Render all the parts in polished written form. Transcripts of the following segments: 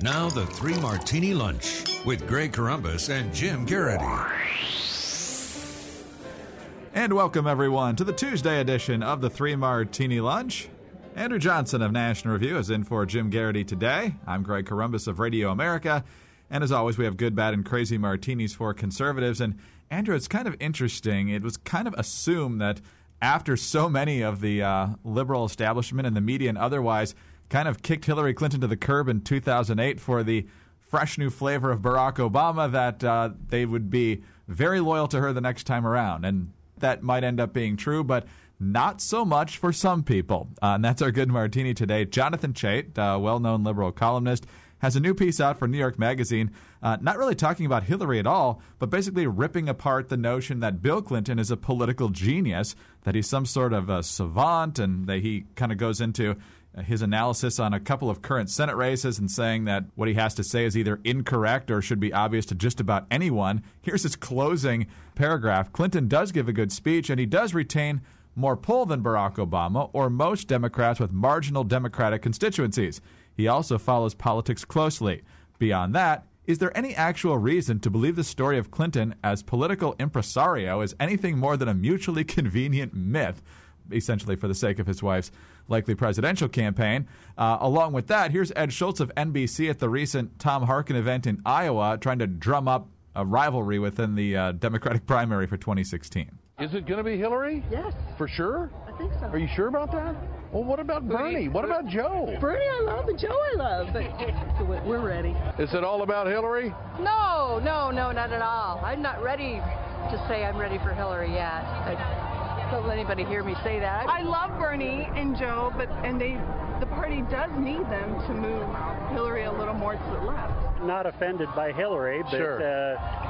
Now the Three Martini Lunch with Greg Columbus and Jim Garrity. And welcome, everyone, to the Tuesday edition of the Three Martini Lunch. Andrew Johnson of National Review is in for Jim Garrity today. I'm Greg Columbus of Radio America. And as always, we have good, bad, and crazy martinis for conservatives. And Andrew, it's kind of interesting. It was kind of assumed that after so many of the liberal establishment and the media and otherwise kind of kicked Hillary Clinton to the curb in 2008 for the fresh new flavor of Barack Obama, that they would be very loyal to her the next time around. And that might end up being true, but not so much for some people. And that's our good martini today. Jonathan Chait, a well-known liberal columnist, has a new piece out for New York Magazine, not really talking about Hillary at all, but basically ripping apart the notion that Bill Clinton is a political genius, that he's some sort of a savant, and that he kind of goes into his analysis on a couple of current Senate races and saying that what he has to say is either incorrect or should be obvious to just about anyone. Here's his closing paragraph. Clinton does give a good speech, and he does retain more pull than Barack Obama or most Democrats with marginal Democratic constituencies. He also follows politics closely. Beyond that, is there any actual reason to believe the story of Clinton as political impresario is anything more than a mutually convenient myth, essentially for the sake of his wife's likely presidential campaign? Along with that, here's Ed Schultz of NBC at the recent Tom Harkin event in Iowa trying to drum up a rivalry within the Democratic primary for 2016. Is it going to be Hillary? Yes. For sure? I think so. Are you sure about that? Well, what about Bernie? What about Joe? Bernie I love and Joe I love, but so we're ready. Is it all about Hillary? No, not at all. I'm not ready to say I'm ready for Hillary yet. Don't let anybody hear me say that. I love Bernie and Joe, the party does need them to move Hillary a little more to the left. Not offended by Hillary, but Sure.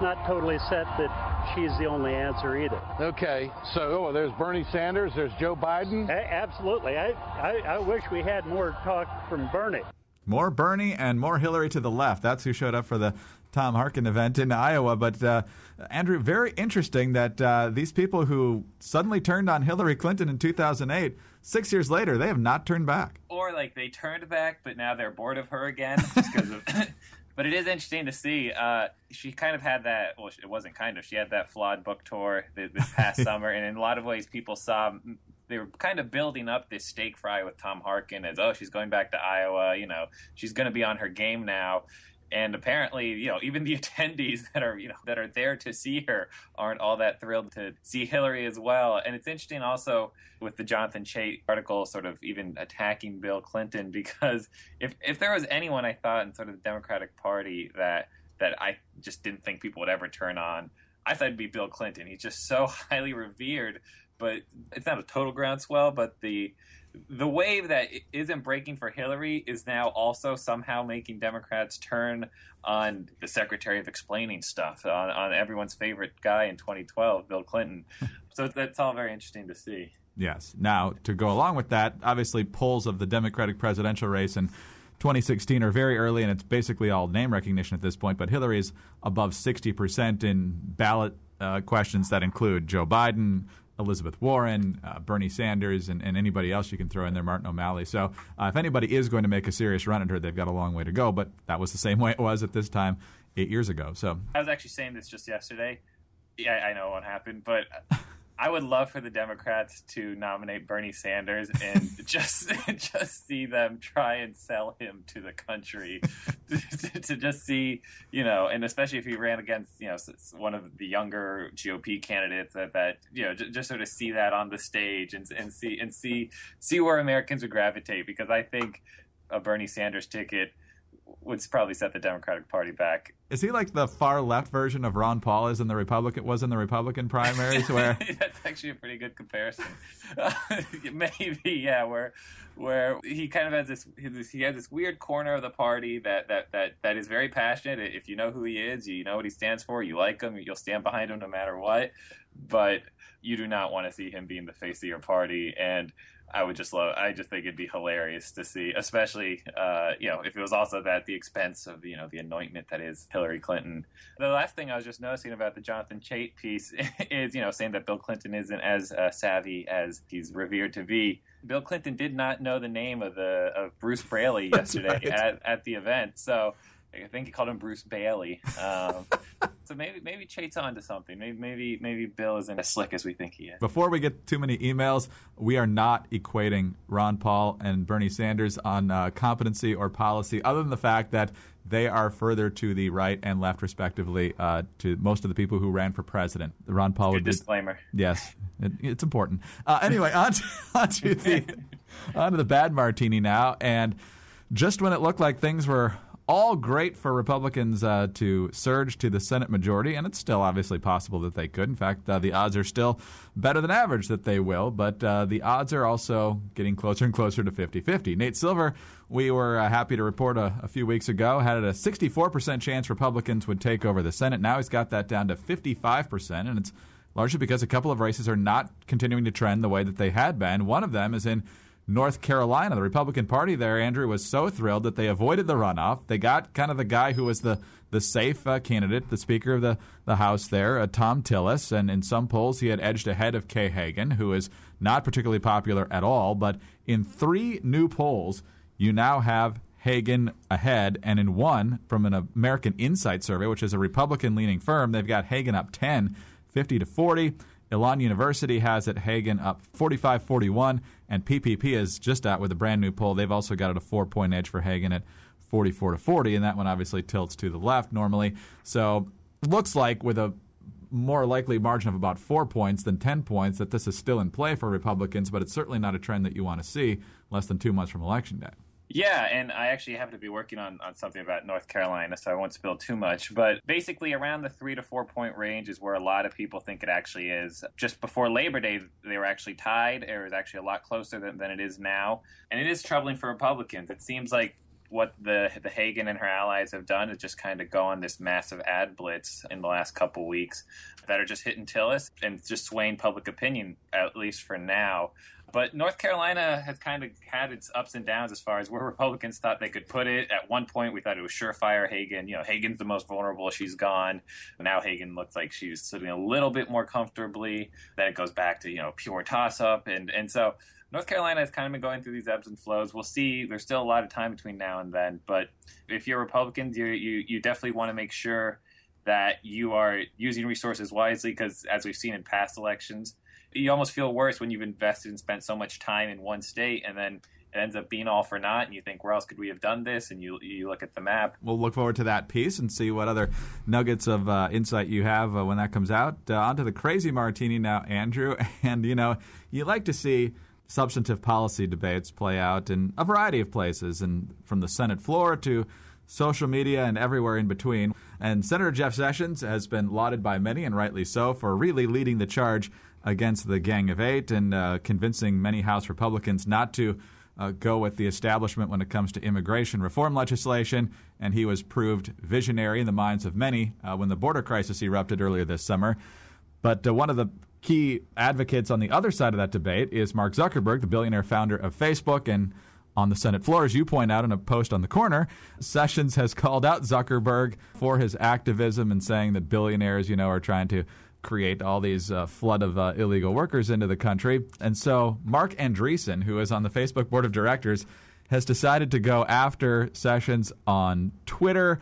Not totally set that she's the only answer either. Okay, so there's Bernie Sanders, there's Joe Biden. Absolutely. I wish we had more talk from Bernie. More Bernie and more Hillary to the left. That's who showed up for the Tom Harkin event in Iowa. But, Andrew, very interesting that these people who suddenly turned on Hillary Clinton in 2008, 6 years later, they have not turned back. Or, like, they turned back, but now they're bored of her again. Just 'cause of But it is interesting to see. She kind of had that, well, it wasn't kind of, she had that flawed book tour this past summer. And in a lot of ways, people saw, they were kind of building up this steak fry with Tom Harkin as, oh, she's going back to Iowa, she's going to be on her game now. And apparently, even the attendees that are there to see her aren't all that thrilled to see Hillary as well. And it's interesting also with the Jonathan Chait article sort of even attacking Bill Clinton, because if there was anyone I thought in sort of the Democratic Party that I just didn't think people would ever turn on, I thought it'd be Bill Clinton. He's just so highly revered, but it's not a total groundswell, but the wave that isn't breaking for Hillary is now also somehow making Democrats turn on the Secretary of Explaining Stuff, on everyone's favorite guy in 2012, Bill Clinton. So that's all very interesting to see. Yes. Now, to go along with that, obviously polls of the Democratic presidential race in 2016 are very early, and it's basically all name recognition at this point, but Hillary is above 60% in ballot questions that include Joe Biden, Elizabeth Warren, Bernie Sanders, and anybody else you can throw in there, Martin O'Malley. So if anybody is going to make a serious run at her, they've got a long way to go, but that was the same way it was at this time 8 years ago. So I was actually saying this just yesterday. Yeah, I know it won't happen, but I would love for the Democrats to nominate Bernie Sanders and just see them try and sell him to the country to just see, and especially if he ran against, one of the younger GOP candidates that just sort of see that on the stage and see where Americans would gravitate, because I think a Bernie Sanders ticket would probably set the Democratic Party back. Is he like the far left version of Ron Paul was in the Republican primaries? Where that's actually a pretty good comparison. Maybe, yeah, where he kind of has this weird corner of the party that is very passionate. If you know who he is, you know what he stands for, you like him, you'll stand behind him no matter what. But you do not want to see him being the face of your party. And I just think it'd be hilarious to see, especially, if it was also at the expense of, the anointment that is Hillary Clinton. The last thing I was just noticing about the Jonathan Chait piece is, saying that Bill Clinton isn't as savvy as he's revered to be. Bill Clinton did not know the name of Bruce Braley yesterday at the event, so I think he called him Bruce Bailey. So maybe Chate's onto something. Maybe Bill isn't as slick as we think he is. Before we get too many emails, we are not equating Ron Paul and Bernie Sanders on competency or policy, other than the fact that they are further to the right and left, respectively, to most of the people who ran for president. Ron Paul would be... Disclaimer. Yes, it's important. Anyway, on to the bad martini now. And just when it looked like things were all great for Republicans to surge to the Senate majority, and it's still obviously possible that they could. In fact, the odds are still better than average that they will, but the odds are also getting closer and closer to 50-50. Nate Silver, we were happy to report a few weeks ago, had a 64% chance Republicans would take over the Senate. Now he's got that down to 55%, and it's largely because a couple of races are not continuing to trend the way that they had been. One of them is in North Carolina. The Republican Party there, Andrew, was so thrilled that they avoided the runoff. They got kind of the guy who was the safe candidate, the Speaker of the House there, Tom Tillis, and in some polls he had edged ahead of Kay Hagan, who is not particularly popular at all. But in 3 new polls, you now have Hagan ahead, and in one from an American Insight survey, which is a Republican-leaning firm, they've got Hagan up 10, 50-40. Elon University has it Hagan up 45-41, and PPP is just out with a brand new poll. They've also got it a 4-point edge for Hagan at 44-40, and that one obviously tilts to the left normally. So looks like with a more likely margin of about 4 points than 10 points that this is still in play for Republicans, but it's certainly not a trend that you want to see less than 2 months from Election Day. Yeah, and I actually happen to be working on something about North Carolina, so I won't spill too much. But basically around the 3 to 4 point range is where a lot of people think it actually is. Just before Labor Day, they were actually tied. It was actually a lot closer than it is now. And it is troubling for Republicans. It seems like what the Hagan and her allies have done is just kind of go on this massive ad blitz in the last couple weeks that are just hitting Tillis and just swaying public opinion, at least for now. But North Carolina has kind of had its ups and downs as far as where Republicans thought they could put it. At one point, we thought it was surefire Hagan. You know, Hagan's the most vulnerable. She's gone. Now Hagan looks like she's sitting a little bit more comfortably. Then it goes back to, pure toss-up. And so North Carolina has kind of been going through these ebbs and flows. We'll see. There's still a lot of time between now and then. But if you're Republicans, you definitely want to make sure that you are using resources wisely because, as we've seen in past elections, you almost feel worse when you've invested and spent so much time in one state and then it ends up being all for naught and you think, where else could we have done this? And you look at the map. We'll look forward to that piece and see what other nuggets of insight you have when that comes out. On to the crazy martini now, Andrew. And, you like to see substantive policy debates play out in a variety of places, and from the Senate floor to social media and everywhere in between. And Senator Jeff Sessions has been lauded by many, and rightly so, for really leading the charge against the Gang of Eight and convincing many House Republicans not to go with the establishment when it comes to immigration reform legislation. And he was proved visionary in the minds of many when the border crisis erupted earlier this summer. But one of the key advocates on the other side of that debate is Mark Zuckerberg, the billionaire founder of Facebook. And on the Senate floor, as you point out in a post on the corner, Sessions has called out Zuckerberg for his activism and saying that billionaires, are trying to create all these flood of illegal workers into the country. And so Mark Andreessen, who is on the Facebook board of directors, has decided to go after Sessions on Twitter,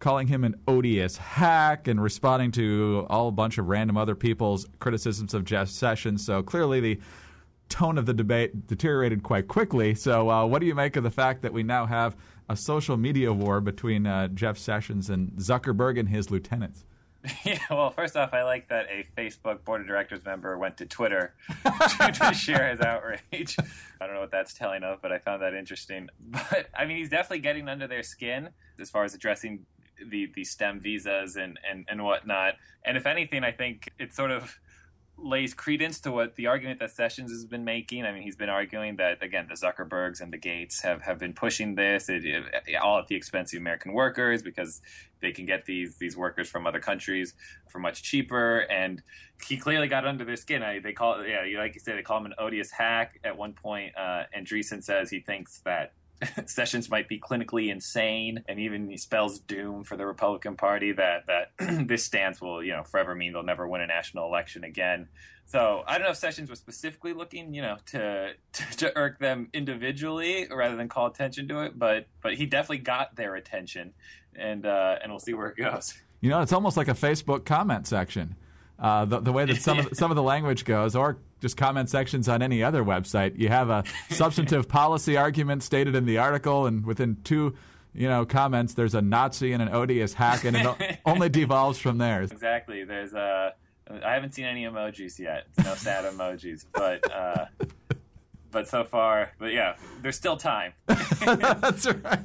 calling him an odious hack and responding to a bunch of random other people's criticisms of Jeff Sessions. So clearly the tone of the debate deteriorated quite quickly. So what do you make of the fact that we now have a social media war between Jeff Sessions and Zuckerberg and his lieutenants? Yeah, well, first off, I like that a Facebook board of directors member went to Twitter to share his outrage. I don't know what that's telling of, but I found that interesting. But, he's definitely getting under their skin as far as addressing the STEM visas and whatnot. And if anything, I think it sort of lays credence to what the argument that Sessions has been making. He's been arguing that, again, the Zuckerbergs and the Gates have been pushing this all at the expense of American workers because they can get these workers from other countries for much cheaper. And he clearly got under their skin. They call it, like you said, they call him an odious hack. At one point, Andreessen says he thinks that Sessions might be clinically insane, and even he spells doom for the Republican Party, that this stance will, forever mean they'll never win a national election again. So I don't know if Sessions was specifically looking, to irk them individually rather than call attention to it, but he definitely got their attention, and we'll see where it goes. It's almost like a Facebook comment section. The way that some of the language goes, or just comment sections on any other website. You have a substantive policy argument stated in the article, and within two comments, there's a Nazi and an odious hack, and it only devolves from there. Exactly. There's I haven't seen any emojis yet. No sad emojis, but so far, yeah, there's still time. That's right.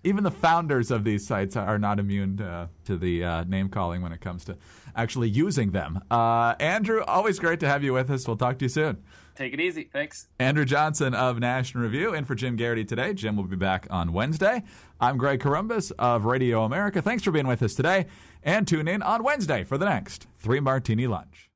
Even the founders of these sites are not immune to the name calling when it comes to actually using them. Andrew, always great to have you with us. We'll talk to you soon. Take it easy. Thanks. Andrew Johnson of National Review, in for Jim Garrity today. Jim will be back on Wednesday. I'm Greg Corombos of Radio America. Thanks for being with us today, and tune in on Wednesday for the next 3 Martini Lunch.